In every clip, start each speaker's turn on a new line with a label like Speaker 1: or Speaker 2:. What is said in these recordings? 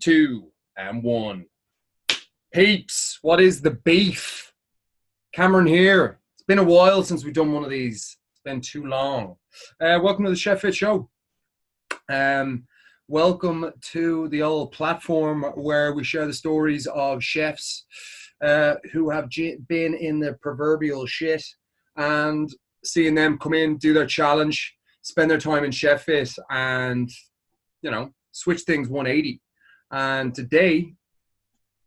Speaker 1: Two, and one. Peeps, what is the beef? Cameron here. It's been a while since we've done one of these. It's been too long. Welcome to the Chef Fit Show. Welcome to the old platform where we share the stories of chefs who have been in the proverbial shit and seeing them come in, do their challenge, spend their time in Chef Fit and, you know, switch things 180. And today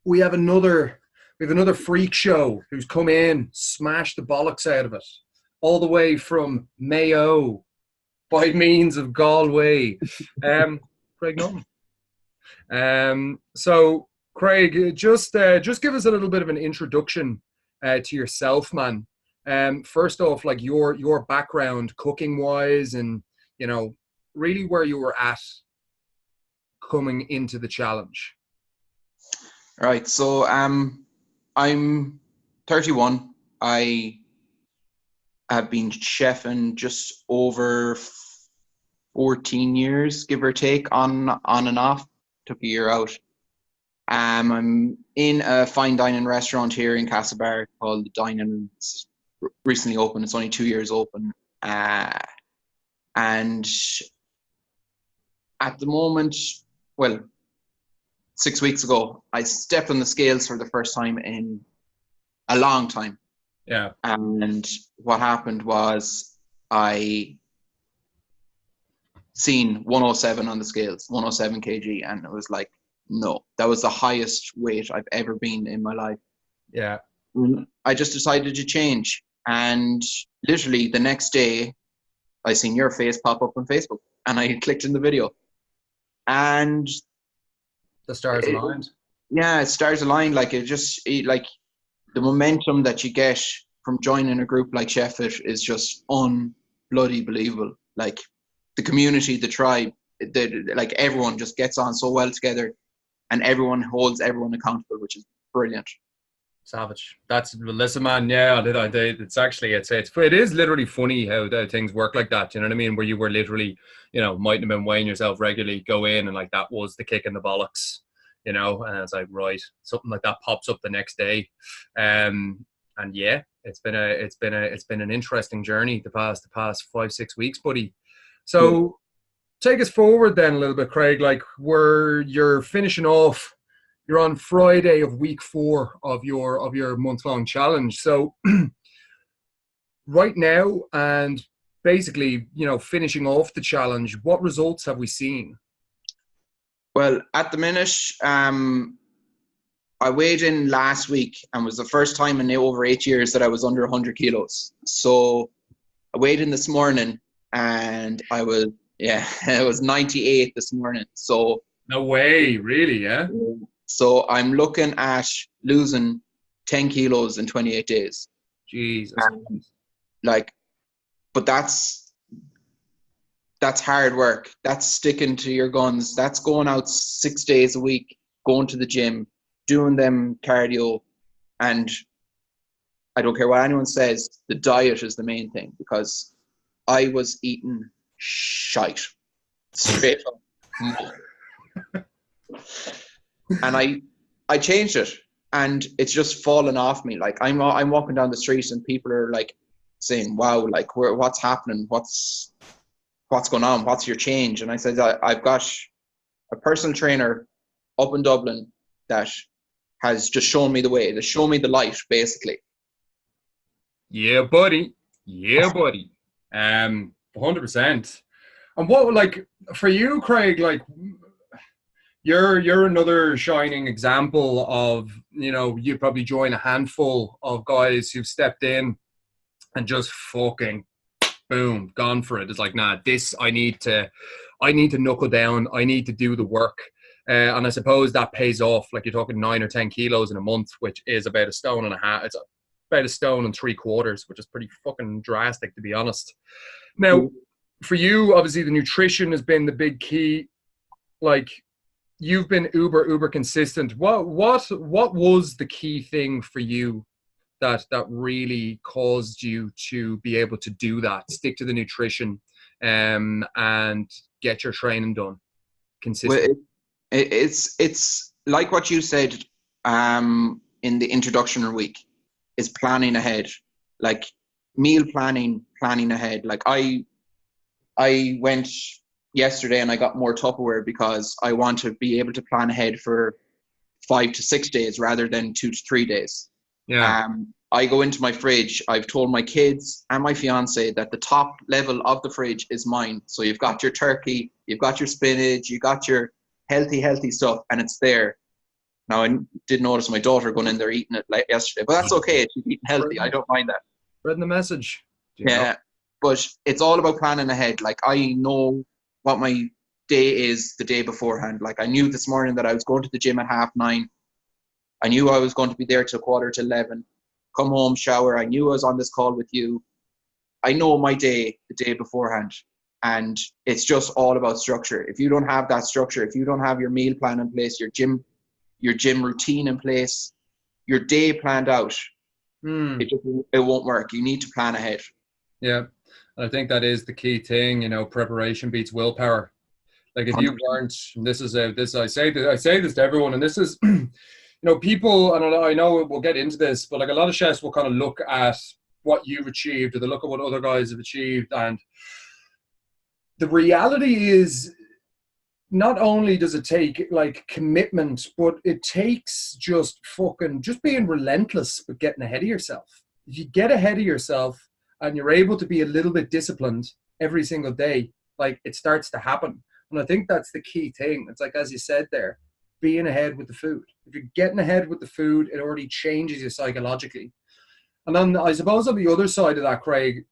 Speaker 1: we have another freak show who's come in, smashed the bollocks out of it, all the way from Mayo by means of Galway. Craig Naughton. So Craig, just give us a little bit of an introduction to yourself, man. First off, like your background cooking wise, and you know, really where you were at coming into the challenge.
Speaker 2: Right. So I'm 31. I have been chefing just over 14 years, give or take, on and off. Took a year out. I'm in a fine dining restaurant here in Castlebar called the Dining. It's recently opened. It's only 2 years open. And at the moment, well, 6 weeks ago, I stepped on the scales for the first time in a long time.
Speaker 1: Yeah.
Speaker 2: And what happened was I seen 107 on the scales, 107 kg, and it was like, no, that was the highest weight I've ever been in my life.
Speaker 1: Yeah.
Speaker 2: I just decided to change. And literally the next day, I seen your face pop up on Facebook and I clicked in the video. And
Speaker 1: the stars aligned.
Speaker 2: Yeah, stars aligned. Like like the momentum that you get from joining a group like Chef Fit is just unbloody believable. Like the community, the tribe, like everyone just gets on so well together, and everyone holds everyone accountable, which is brilliant.
Speaker 1: Savage. Listen, man. Yeah, it is literally funny how things work like that. You know what I mean? Where you were literally, you know, mightn't have been weighing yourself regularly, go in and like that was the kick in the bollocks, you know. And it's like, right, something like that pops up the next day, and yeah, it's been an interesting journey the past 5-6 weeks, buddy. So take us forward then a little bit, Craig. Like you're finishing off. You're on Friday of week 4 of your month-long challenge. So right now, and basically, you know, finishing off the challenge, what results have we seen?
Speaker 2: Well, at the minute, I weighed in last week and was the first time in over 8 years that I was under 100 kilos. So I weighed in this morning and I was 98 this morning. So
Speaker 1: no way, really, yeah?
Speaker 2: So I'm looking at losing 10 kilos in 28 days.
Speaker 1: Jesus.
Speaker 2: But that's hard work. That's sticking to your guns. That's going out 6 days a week, going to the gym, doing them cardio. And I don't care what anyone says, the diet is the main thing, because I was eating shite. Straight up. And I changed it, and it's just fallen off me. Like I'm walking down the street and people are like saying, "Wow, like what's happening? What's going on? What's your change?" And I said, I've got a personal trainer up in Dublin that has just shown me the way, to show me the light, basically.
Speaker 1: Yeah, buddy. 100%. And what, like, for you, Craig, like, you're another shining example of, you know, you probably join a handful of guys who've stepped in and just fucking boom, gone for it. It's like, nah, I need to knuckle down. I need to do the work. And I suppose that pays off. Like, you're talking 9 or 10 kilos in a month, which is about 1.5 stone. It's about 1.75 stones, which is pretty fucking drastic, to be honest. Now, for you, obviously the nutrition has been the big key. Like, you've been uber consistent. What was the key thing for you that really caused you to be able to do that, stick to the nutrition, and get your training done consistently?
Speaker 2: Well, It's like what you said in the introduction week, is planning ahead, like meal planning ahead. Like I went yesterday and I got more Tupperware because I want to be able to plan ahead for 5 to 6 days rather than 2 to 3 days.
Speaker 1: Yeah.
Speaker 2: I go into my fridge. I've told my kids and my fiance that the top level of the fridge is mine. So you've got your turkey, you've got your spinach, you got your healthy stuff, and it's there. Now, I did notice my daughter going in there eating it like yesterday, but that's okay. She's eating healthy. I don't mind that.
Speaker 1: Spreading the message.
Speaker 2: Yeah, but it's all about planning ahead. Like, I know what my day is the day beforehand. Like, I knew this morning that I was going to the gym at 9:30. I knew I was going to be there till 11:15. Come home, shower. I knew I was on this call with you. I know my day the day beforehand. And it's just all about structure. If you don't have that structure, if you don't have your meal plan in place, your gym routine in place, your day planned out, it won't work. You need to plan ahead.
Speaker 1: Yeah. I think that is the key thing, you know, preparation beats willpower. Like if you weren't, I say this to everyone, and this is, you know, people, and I know we'll get into this, but like a lot of chefs will kind of look at what you've achieved, or they look at what other guys have achieved, and the reality is, not only does it take like commitment, but it takes just being relentless, but getting ahead of yourself. If you get ahead of yourself and you're able to be a little bit disciplined every single day, like it starts to happen. And I think that's the key thing. It's like, as you said there, being ahead with the food. If you're getting ahead with the food, it already changes you psychologically. And then I suppose on the other side of that, Craig,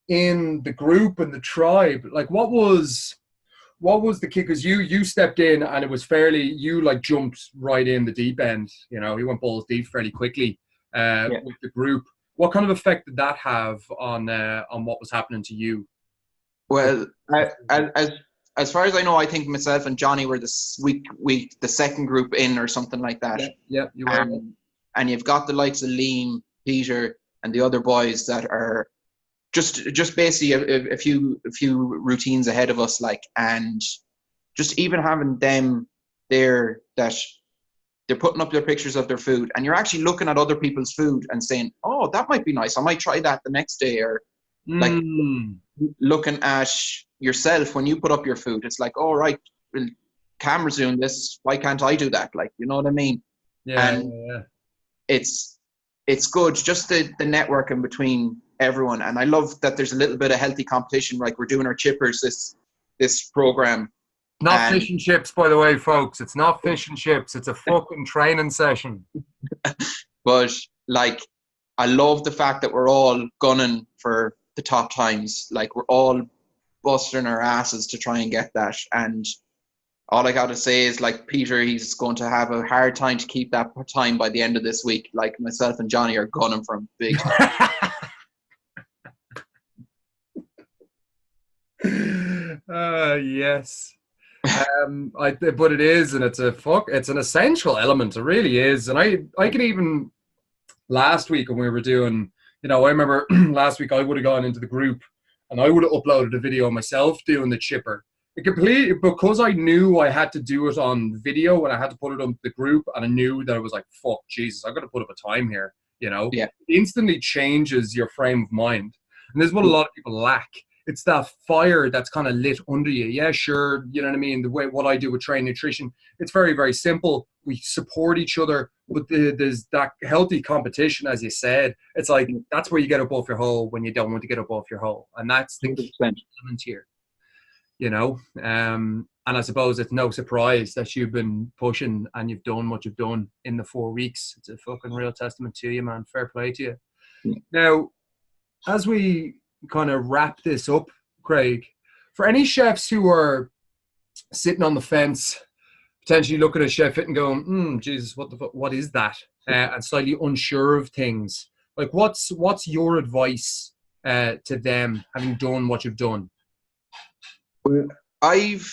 Speaker 1: in the group and the tribe, like what was the kick? Because you stepped in and it was fairly, you like jumped right in the deep end, you know, you went balls deep fairly quickly with the group. What kind of effect did that have on what was happening to you?
Speaker 2: Well, as far as I know, I think myself and Johnny were the second group in or something like that.
Speaker 1: Yeah, you were.
Speaker 2: And you've got the likes of Liam, Peter, and the other boys that are just basically a few routines ahead of us, like, and just even having them there, that they're putting up their pictures of their food, and you're actually looking at other people's food and saying, oh, that might be nice, I might try that the next day, or like looking at yourself when you put up your food, it's like, oh, right, well, camera's doing this, why can't I do that? Like, you know what I mean? Yeah. It's good, just the networking between everyone. And I love that there's a little bit of healthy competition, like we're doing our chippers this program.
Speaker 1: Not fish and chips, by the way, folks. It's not fish and chips. It's a fucking training session.
Speaker 2: But like, I love the fact that we're all gunning for the top times. Like, we're all busting our asses to try and get that. And all I got to say is, like, Peter, he's going to have a hard time to keep that time by the end of this week. Like, myself and Johnny are gunning for him big time.
Speaker 1: Yes. But it is, and it's an essential element. It really is. And I could even, last week when we were doing, you know, I remember last week I would have gone into the group and I would have uploaded a video of myself doing the chipper. Because I knew I had to do it on video and I had to put it on the group, and I knew that I was like, fuck, Jesus, I got to put up a time here, you know?
Speaker 2: Yeah.
Speaker 1: It instantly changes your frame of mind. And this is what a lot of people lack. It's that fire that's kind of lit under you. Yeah, sure. You know what I mean? The way what I do with Train Nutrition, it's very, very simple. We support each other, but there's that healthy competition, as you said. It's like, that's where you get up off your hole when you don't want to get up off your hole. And that's the key element here, you know? And I suppose it's no surprise that you've been pushing and you've done what you've done in the 4 weeks. It's a fucking real testament to you, man. Fair play to you.
Speaker 2: Yeah.
Speaker 1: Now, as we kind of wrap this up, Craig, for any chefs who are sitting on the fence, potentially looking at Chef Fit and going, Jesus, what is that? And slightly unsure of things. Like, what's your advice to them, having done what you've done?
Speaker 2: Well, I've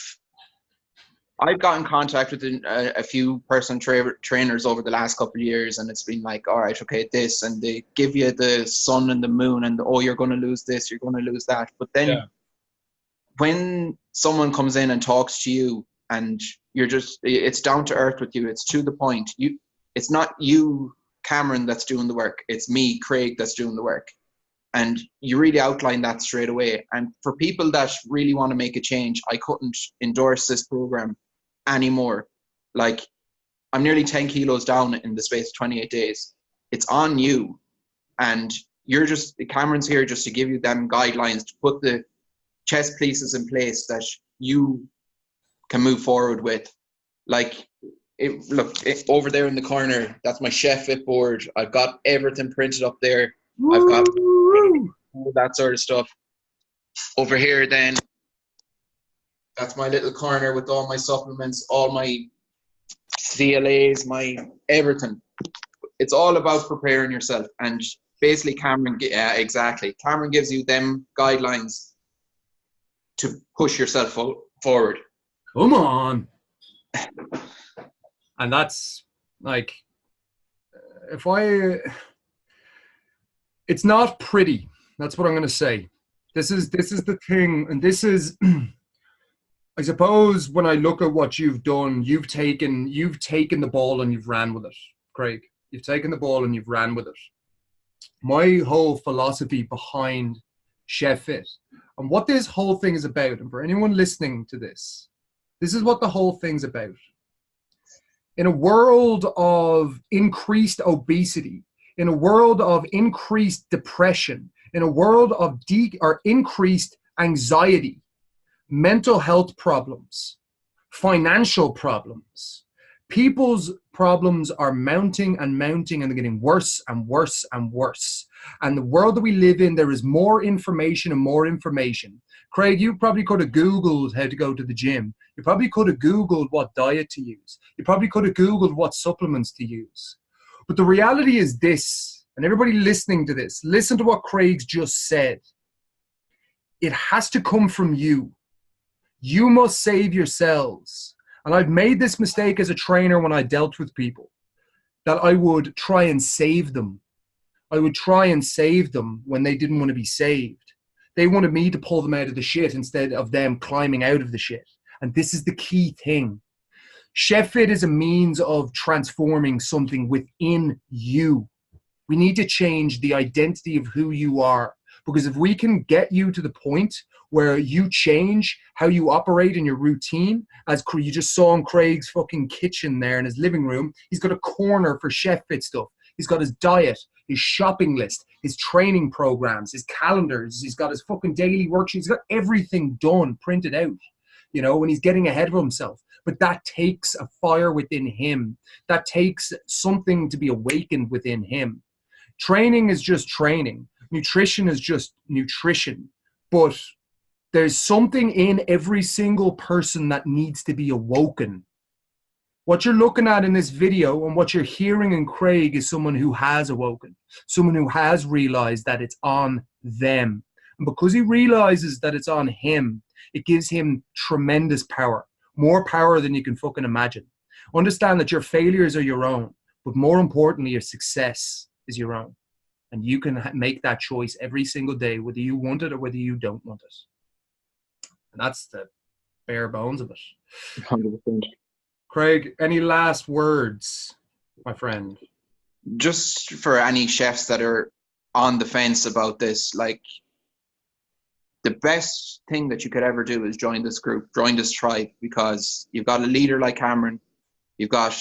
Speaker 2: got in contact with a few personal trainers over the last couple of years, and it's been like, all right, okay, this, and they give you the sun and the moon, and oh, you're going to lose this, you're going to lose that. But then when someone comes in and talks to you and it's down to earth with you. It's to the point. It's not you, Cameron, that's doing the work. It's me, Craig, that's doing the work. And you really outline that straight away. And for people that really want to make a change, I couldn't endorse this program anymore. Like, I'm nearly 10 kilos down in the space of 28 days. It's on you. And Cameron's here just to give you them guidelines, to put the chess pieces in place that you can move forward with. Like, over there in the corner, that's my Chef Fit board. I've got everything printed up there. I've got all that sort of stuff. Over here then, that's my little corner with all my supplements, all my CLAs, my everything. It's all about preparing yourself. And basically Cameron gives you them guidelines to push yourself forward.
Speaker 1: Come on. And that's like, it's not pretty. That's what I'm going to say. This is the thing. And this is, I suppose when I look at what you've done, you've taken the ball and you've ran with it, Craig. You've taken the ball and you've ran with it. My whole philosophy behind Chef Fit and what this whole thing is about, and for anyone listening to this is what the whole thing's about. In a world of increased obesity, in a world of increased depression, in a world of increased anxiety, mental health problems, financial problems, people's problems are mounting and mounting, and they're getting worse and worse and worse. And the world that we live in, there is more information and more information. Craig, you probably could have Googled how to go to the gym. You probably could have Googled what diet to use. You probably could have Googled what supplements to use. But the reality is this, and everybody listening to this, listen to what Craig's just said. It has to come from you. You must save yourselves. And I've made this mistake as a trainer when I dealt with people, that I would try and save them. I would try and save them when they didn't want to be saved. They wanted me to pull them out of the shit instead of them climbing out of the shit. And this is the key thing. Chef Fit is a means of transforming something within you. We need to change the identity of who you are. Because if we can get you to the point where you change how you operate in your routine, as you just saw in Craig's fucking kitchen there in his living room, he's got a corner for Chef Fit stuff. He's got his diet, his shopping list, his training programs, his calendars. He's got his fucking daily worksheets. He's got everything done, printed out, when he's getting ahead of himself. But that takes a fire within him. That takes something to be awakened within him. Training is just training. Nutrition is just nutrition. But there's something in every single person that needs to be awoken. What you're looking at in this video and what you're hearing in Craig is someone who has awoken, someone who has realized that it's on them. And because he realizes that it's on him, it gives him tremendous power, more power than you can fucking imagine. Understand that your failures are your own, but more importantly, your success is your own. And you can make that choice every single day, whether you want it or whether you don't want it. And that's the bare bones of it.
Speaker 2: 100%.
Speaker 1: Craig, any last words, my friend?
Speaker 2: Just for any chefs that are on the fence about this, like, the best thing that you could ever do is join this group, join this tribe, because you've got a leader like Cameron, you've got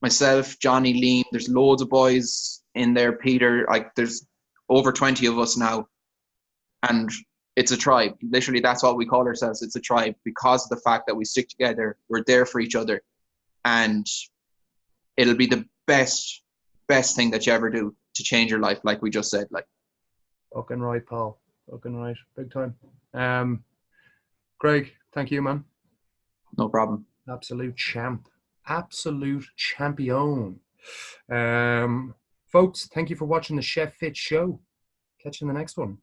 Speaker 2: myself, Johnny, Liam, there's loads of boys in there, Peter, like there's over 20 of us now, and it's a tribe. Literally, that's what we call ourselves. It's a tribe because of the fact that we stick together. We're there for each other, and it'll be the best thing that you ever do to change your life, like we just said. Like,
Speaker 1: fucking right, Paul. Fucking right, big time. Craig, thank you, man.
Speaker 2: No problem.
Speaker 1: Absolute champ, absolute champion. Folks, thank you for watching the Chef Fit Show. Catch you in the next one.